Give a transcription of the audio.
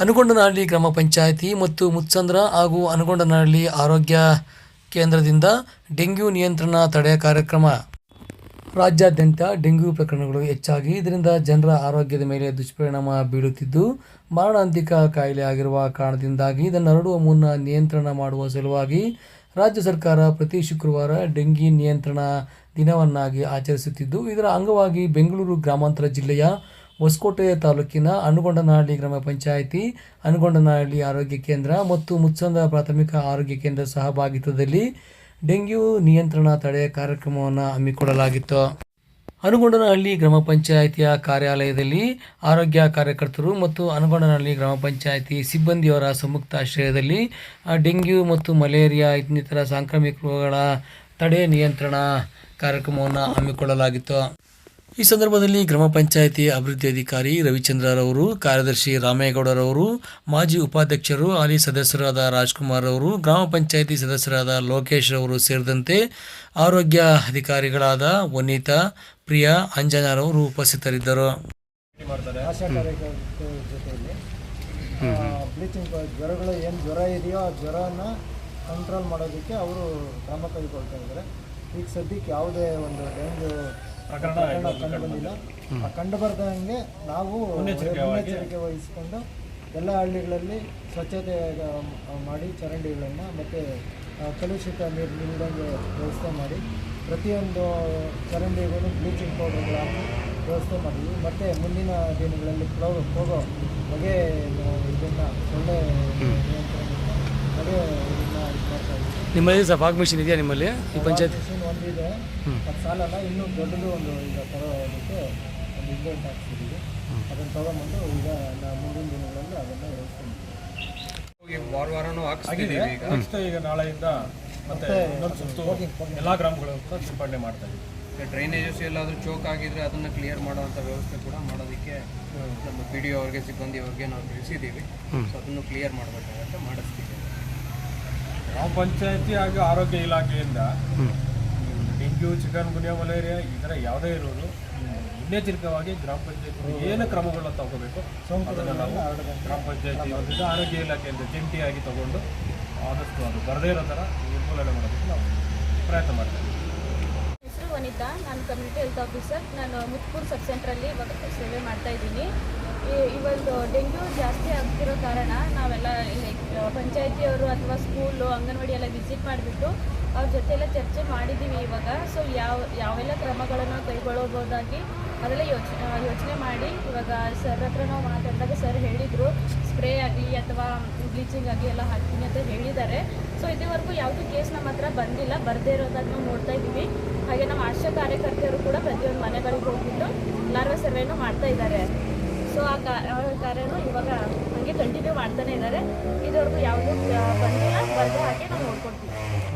ಅನಗೊಂಡನಹಳ್ಳಿ ಗ್ರಾಮ ಪಂಚಾಯಿತಿ ಮತ್ತು ಮುತ್ಸಂದ್ರ ಹಾಗೂ ಅನಗೊಂಡನಹಳ್ಳಿ ಆರೋಗ್ಯ ಕೇಂದ್ರದಿಂದ ಡೆಂಗ್ಯೂ ನಿಯಂತ್ರಣ ತಡೆ ಕಾರ್ಯಕ್ರಮ. ರಾಜ್ಯಾದ್ಯಂತ ಡೆಂಗ್ಯೂ ಪ್ರಕರಣಗಳು ಹೆಚ್ಚಾಗಿ ಇದರಿಂದ ಜನರ ಆರೋಗ್ಯದ ಮೇಲೆ ದುಷ್ಪರಿಣಾಮ ಬೀಳುತ್ತಿದ್ದು, ಮಾರಣಾಂತಿಕ ಕಾಯಿಲೆ ಆಗಿರುವ ಕಾರಣದಿಂದಾಗಿ ಇದನ್ನು ಹರಡುವ ಮುನ್ನ ನಿಯಂತ್ರಣ ಮಾಡುವ ಸಲುವಾಗಿ ರಾಜ್ಯ ಸರ್ಕಾರ ಪ್ರತಿ ಶುಕ್ರವಾರ ಡೆಂಗಿ ನಿಯಂತ್ರಣ ದಿನವನ್ನಾಗಿ ಆಚರಿಸುತ್ತಿದ್ದು, ಇದರ ಅಂಗವಾಗಿ ಬೆಂಗಳೂರು ಗ್ರಾಮಾಂತರ ಜಿಲ್ಲೆಯ ಹೊಸಕೋಟೆ ತಾಲೂಕಿನ ಅನಗೊಂಡನಹಳ್ಳಿ ಗ್ರಾಮ ಪಂಚಾಯಿತಿ, ಅನಗೊಂಡನಹಳ್ಳಿ ಆರೋಗ್ಯ ಕೇಂದ್ರ ಮತ್ತು ಮುತ್ಸಂದ್ರ ಪ್ರಾಥಮಿಕ ಆರೋಗ್ಯ ಕೇಂದ್ರ ಸಹಭಾಗಿತ್ವದಲ್ಲಿ ಡೆಂಗ್ಯೂ ನಿಯಂತ್ರಣ ತಡೆ ಕಾರ್ಯಕ್ರಮವನ್ನು ಹಮ್ಮಿಕೊಳ್ಳಲಾಗಿತ್ತು. ಅನಗೊಂಡನಹಳ್ಳಿ ಗ್ರಾಮ ಪಂಚಾಯಿತಿಯ ಕಾರ್ಯಾಲಯದಲ್ಲಿ ಆರೋಗ್ಯ ಕಾರ್ಯಕರ್ತರು ಮತ್ತು ಅನಗೊಂಡನಹಳ್ಳಿ ಗ್ರಾಮ ಪಂಚಾಯಿತಿ ಸಿಬ್ಬಂದಿಯವರ ಸಂಯುಕ್ತಾಶ್ರಯದಲ್ಲಿ ಡೆಂಗ್ಯೂ ಮತ್ತು ಮಲೇರಿಯಾ ಇನ್ನಿತರ ಸಾಂಕ್ರಾಮಿಕ ರೋಗಗಳ ತಡೆ ನಿಯಂತ್ರಣ ಕಾರ್ಯಕ್ರಮವನ್ನು ಹಮ್ಮಿಕೊಳ್ಳಲಾಗಿತ್ತು. ಈ ಸಂದರ್ಭದಲ್ಲಿ ಗ್ರಾಮ ಪಂಚಾಯಿತಿ ಅಭಿವೃದ್ಧಿ ಅಧಿಕಾರಿ ರವಿಚಂದ್ರರವರು, ಕಾರ್ಯದರ್ಶಿ ರಾಮೇಗೌಡರವರು, ಮಾಜಿ ಉಪಾಧ್ಯಕ್ಷರು ಹಾಲಿ ಸದಸ್ಯರಾದ ರಾಜ್ಕುಮಾರ್ ಅವರು, ಗ್ರಾಮ ಪಂಚಾಯಿತಿ ಸದಸ್ಯರಾದ ಲೋಕೇಶ್ ಅವರು ಸೇರಿದಂತೆ ಆರೋಗ್ಯ ಅಧಿಕಾರಿಗಳಾದ ವನಿತಾ, ಪ್ರಿಯಾ, ಅಂಜನಾರವರು ಉಪಸ್ಥಿತರಿದ್ದರು. ಬ್ಲೀಚಿಂಗ್ ಜ್ವರಗಳು ಏನು ಜ್ವರ ಇದೆಯೋ ಆ ಜ್ವರನ ಕಂಟ್ರೋಲ್ ಮಾಡೋದಕ್ಕೆ ಅವರು ಕ್ರಮ ಕೈಗೊಳ್ತಾ ಇದ್ದಾರೆ. ಈಗ ಸದ್ಯಕ್ಕೆ ಯಾವುದೇ ಒಂದು ಡೆಂಗ್ಯೂ ಪ್ರಕರಣ ಕಂಡು ಬಂದಿಲ್ಲ. ಆ ಕಂಡು ಬರ್ದಂಗೆ ನಾವು ಮುನ್ನೆಚ್ಚರಿಕೆ ವಹಿಸಿಕೊಂಡು ಎಲ್ಲ ಹಳ್ಳಿಗಳಲ್ಲಿ ಸ್ವಚ್ಛತೆ ಮಾಡಿ ಚರಂಡಿಗಳನ್ನು ಮತ್ತು ಕಲುಷಿತ ನೀರು ನಿಲ್ಲದಂಗೆ ವ್ಯವಸ್ಥೆ ಮಾಡಿ ಪ್ರತಿಯೊಂದು ಚರಂಡಿಗೂ ಬ್ಲೀಚಿಂಗ್ ಪೌಡರ್ಗಳು ಹಾಕಿ ವ್ಯವಸ್ಥೆ ಮಾಡಿದ್ವಿ. ಮತ್ತು ಮುಂದಿನ ದಿನಗಳಲ್ಲಿ ಹೋಗೋ ಹೊಗೆ ಇದನ್ನು ಒಳ್ಳೆ ನಿಯಂತ್ರಣಕ್ಕೆ ಹೊಗೆ ಇದನ್ನು ಇದು ಮಾಡ್ತಾ ಇದ್ದೀವಿ. ನಿಮ್ಮಲ್ಲಿ ಫಾಗ್ ಮಿಷಿನ್ ಇದೆಯಾ? ನಿಮ್ಮಲ್ಲಿ ಈ ಪಂಚಾಯತ್ ಮಿಷಿನ್ ಒಂದಿದೆ, ಅದು ಸಾಲಲ್ಲ. ಇನ್ನೂ ದೊಡ್ಡದು ಒಂದು ಈಗ ತರೋದಕ್ಕೆ ಒಂದು ಇಂಡೆಂಟ್ ಹಾಕ್ಸಿದ್ದೀವಿ. ಅದನ್ನು ತೊಗೊಂಬಂದು ಈಗ ಮುಂದಿನ ದಿನಗಳಲ್ಲಿ ಅದನ್ನು ವ್ಯವಸ್ಥೆ ಮಾಡ್ತೀವಿ. ವಾರನೂ ಹಾಕ್ಸಿದ್ದೀವಿ. ಈಗ ನಾಳೆಯಿಂದ ಮತ್ತೆ ಎಲ್ಲ ಗ್ರಾಮಗಳು ಸಿಂಪಡಣೆ ಮಾಡ್ತಾ ಇದ್ದೀವಿ. ಡ್ರೈನೇಜಸ್ ಎಲ್ಲಾದರೂ ಚೋಕ್ ಆಗಿದ್ರೆ ಅದನ್ನು ಕ್ಲಿಯರ್ ಮಾಡುವಂಥ ವ್ಯವಸ್ಥೆ ಕೂಡ ಮಾಡೋದಕ್ಕೆ ನಮ್ಮ PDO ಅವ್ರಿಗೆ, ಸಿಬ್ಬಂದಿ ಅವ್ರಿಗೆ ನಾವು ತಿಳಿಸಿದ್ದೀವಿ. ಸೊ ಅದನ್ನು ಕ್ಲಿಯರ್ ಮಾಡಬೇಕಾಗತ್ತೆ, ಮಾಡಿಸ್ತೀವಿ. ಗ್ರಾಮ ಪಂಚಾಯತಿ ಹಾಗೂ ಆರೋಗ್ಯ ಇಲಾಖೆಯಿಂದ ಡೆಂಗ್ಯೂ, ಚಿಕನ್ ಗುನ್ಯಾ, ಮಲೇರಿಯಾ ಈ ಥರ ಯಾವುದೇ ಇರೋದು ಮುನ್ನೆಚ್ಚರಿಕವಾಗಿ ಗ್ರಾಮ ಪಂಚಾಯತಿ ಏನು ಕ್ರಮಗಳನ್ನ ತಗೋಬೇಕು ಅದನ್ನು ನಾವು ಗ್ರಾಮ ಪಂಚಾಯತಿ ವತಿಯಿಂದ ಆರೋಗ್ಯ ಇಲಾಖೆಯಿಂದ ಜಂಟಿಯಾಗಿ ತಗೊಂಡು ಆದಷ್ಟು ಅದು ಬರದೇ ಇರೋ ಥರ ನಿರ್ಮೂಲನೆ ಮಾಡೋದಕ್ಕೆ ನಾವು ಪ್ರಯತ್ನ ಮಾಡ್ತೀವಿ. ಹೆಸರು ವನಿತಾ, ನಾನು ಕಮ್ಯುನಿಟಿ ಹೆಲ್ತ್ ಆಫೀಸರ್. ನಾನು ಮುತ್ಕೂರು ಸಬ್ ಸೆಂಟ್ರಲ್ಲಿ ಇವಾಗ ಸೇವೆ ಮಾಡ್ತಾಯಿದ್ದೀನಿ. ಇವತ್ತು ಡೆಂಗ್ಯೂ ಜಾಸ್ತಿ ಆಗ್ತಿರೋ ಕಾರಣ ನಾವೆಲ್ಲ ಪಂಚಾಯತಿಯವರು ಅಥವಾ ಸ್ಕೂಲು, ಅಂಗನವಾಡಿ ಎಲ್ಲ ವಿಸಿಟ್ ಮಾಡಿಬಿಟ್ಟು ಅವ್ರ ಜೊತೆ ಎಲ್ಲ ಚರ್ಚೆ ಮಾಡಿದ್ದೀವಿ ಇವಾಗ. ಸೊ ಯಾವೆಲ್ಲ ಕ್ರಮಗಳನ್ನು ಕೈಗೊಳ್ಳಬಹುದಾಗಿ ಅದೆಲ್ಲ ಯೋಚನೆ ಮಾಡಿ ಇವಾಗ ಸರ್ ಹತ್ರ ನಾವು ಮಾತಾಡಿದಾಗ ಸರ್ ಹೇಳಿದರು ಸ್ಪ್ರೇ ಆಗಲಿ ಅಥವಾ ಬ್ಲೀಚಿಂಗ್ ಆಗಲಿ ಎಲ್ಲ ಹಾಕ್ತೀನಿ ಅಂತ ಹೇಳಿದ್ದಾರೆ. ಸೊ ಇದುವರೆಗೂ ಯಾವುದೂ ಕೇಸ್ ನಮ್ಮ ಹತ್ರ ಬಂದಿಲ್ಲ. ಬರದೇ ಇರೋದನ್ನು ನಾವು ನೋಡ್ತಾ ಇದ್ದೀವಿ. ಹಾಗೆ ನಮ್ಮ ಆಶಾ ಕಾರ್ಯಕರ್ತೆಯರು ಕೂಡ ಪ್ರತಿಯೊಂದು ಮನೆಗಳಿಗೆ ಹೋಗ್ಬಿಟ್ಟು ಲಾರ್ವಾ ಸರ್ವೇನೂ ಮಾಡ್ತಾ ಇದ್ದಾರೆ. ಸೊ ಆ ಕಾರ್ಯನ ಇವಾಗ ಹಾಗೆ ಕಂಟಿನ್ಯೂ ಮಾಡ್ತಾನೆ ಇದ್ದಾರೆ. ಇದುವರೆಗೂ ಯಾವುದೂ ಬಂದಿಲ್ಲ. ಬರದೇ ಹಾಗೆ ನಾವು ನೋಡ್ಕೊಳ್ತೀವಿ.